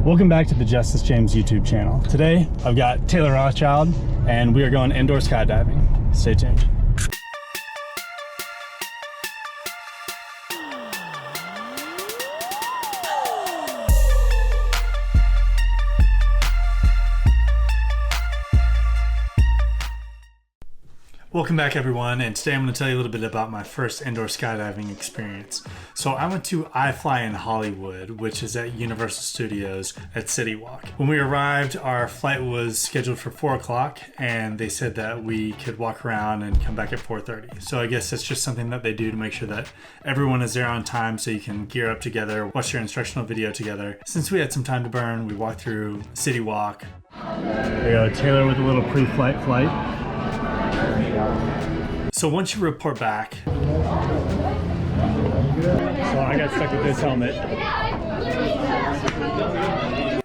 Welcome back to the Justice James YouTube channel. Today, I've got Taylor Rothschild, and we are going indoor skydiving. Stay tuned. Welcome back everyone, and today I'm going to tell you a little bit about my first indoor skydiving experience. So I went to iFLY in Hollywood, which is at Universal Studios at City Walk. When we arrived, our flight was scheduled for 4 o'clock, and they said that we could walk around and come back at 4:30. So I guess that's just something that they do to make sure that everyone is there on time so you can gear up together, watch your instructional video together. Since we had some time to burn, we walked through City Walk. There you go, Taylor with a little pre-flight flight. So once you report back, so I got stuck with this helmet.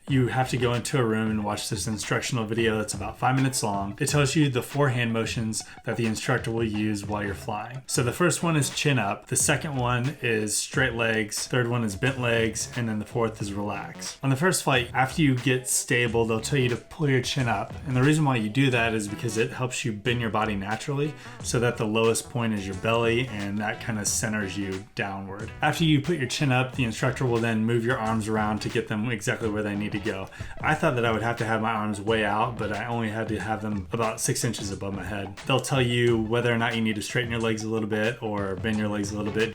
You have to go into a room and watch this instructional video that's about 5 minutes long. It tells you the 4 hand motions that the instructor will use while you're flying. So the first one is chin up, the second one is straight legs, third one is bent legs, and then the fourth is relax. On the first flight, after you get stable, they'll tell you to pull your chin up. And the reason why you do that is because it helps you bend your body naturally so that the lowest point is your belly, and that kind of centers you downward. After you put your chin up, the instructor will then move your arms around to get them exactly where they need to go. I thought that I would have to have my arms way out, but I only had to have them about 6 inches above my head. They'll tell you whether or not you need to straighten your legs a little bit or bend your legs a little bit.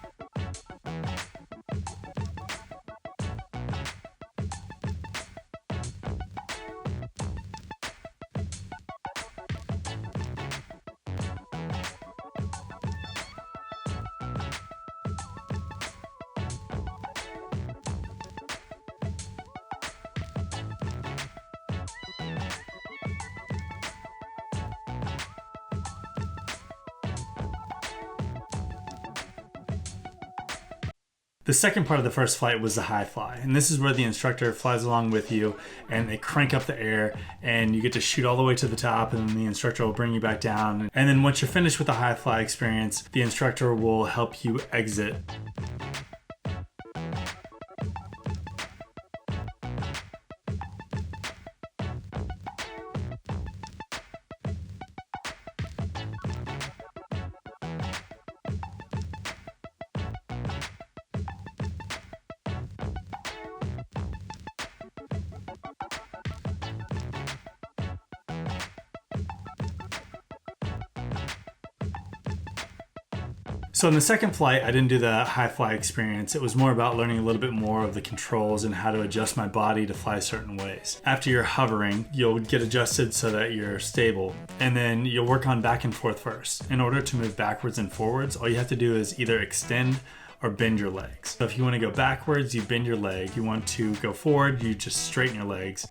The second part of the first flight was the iFLY, and this is where the instructor flies along with you and they crank up the air and you get to shoot all the way to the top, and then the instructor will bring you back down. And then once you're finished with the iFLY experience, the instructor will help you exit. So in the second flight, I didn't do the iFLY experience. It was more about learning a little bit more of the controls and how to adjust my body to fly certain ways. After you're hovering, you'll get adjusted so that you're stable, and then you'll work on back and forth first. In order to move backwards and forwards, all you have to do is either extend or bend your legs. So if you want to go backwards, you bend your leg. You want to go forward, you just straighten your legs.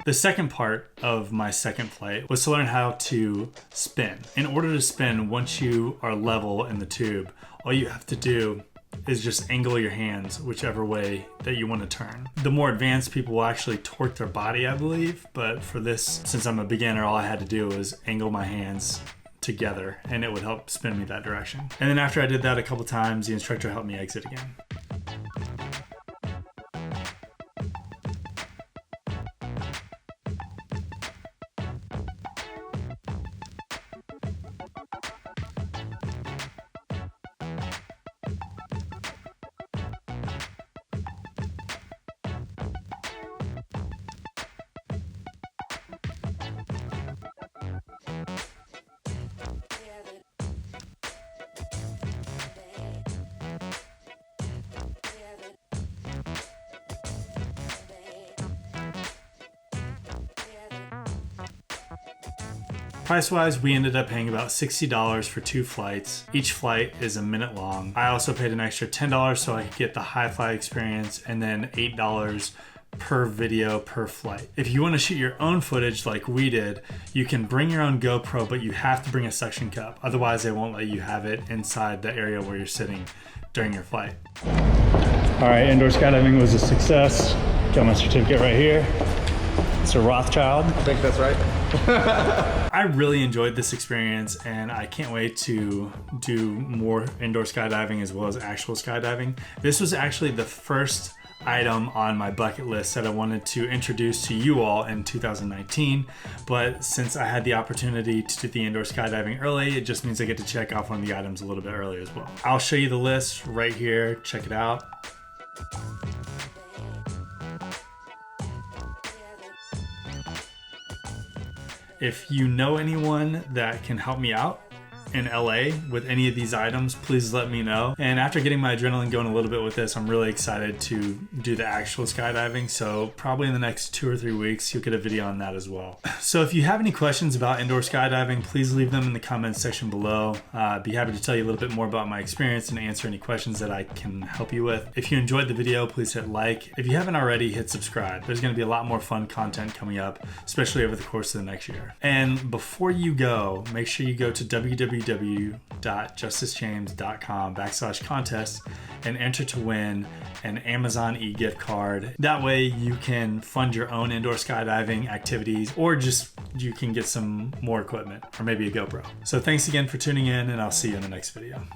The second part of my second flight was to learn how to spin. In order to spin, once you are level in the tube, all you have to do is just angle your hands whichever way that you want to turn. The more advanced people will actually torque their body, I believe, but for this, since I'm a beginner, all I had to do was angle my hands together and it would help spin me that direction. And then after I did that a couple times, the instructor helped me exit again. Price-wise, we ended up paying about $60 for 2 flights. Each flight is a minute long. I also paid an extra $10 so I could get the iFLY experience, and then $8 per video per flight. If you want to shoot your own footage like we did, you can bring your own GoPro, but you have to bring a suction cup. Otherwise, they won't let you have it inside the area where you're sitting during your flight. All right, indoor skydiving was a success. Got my certificate right here. It's a Rothschild. I think that's right. I really enjoyed this experience, and I can't wait to do more indoor skydiving as well as actual skydiving. This was actually the first item on my bucket list that I wanted to introduce to you all in 2019, but since I had the opportunity to do the indoor skydiving early, it just means I get to check off one of the items a little bit early as well. I'll show you the list right here. Check it out. If you know anyone that can help me out in LA with any of these items, please let me know. And after getting my adrenaline going a little bit with this, I'm really excited to do the actual skydiving. So probably in the next 2 or 3 weeks, you'll get a video on that as well. So if you have any questions about indoor skydiving, please leave them in the comments section below. I'd be happy to tell you a little bit more about my experience and answer any questions that I can help you with. If you enjoyed the video, please hit like. If you haven't already, hit subscribe. There's gonna be a lot more fun content coming up, especially over the course of the next year. And before you go, make sure you go to www.justicejames.com/contest and enter to win an Amazon e-gift card. That way you can fund your own indoor skydiving activities, or just you can get some more equipment or maybe a GoPro. So thanks again for tuning in, and I'll see you in the next video.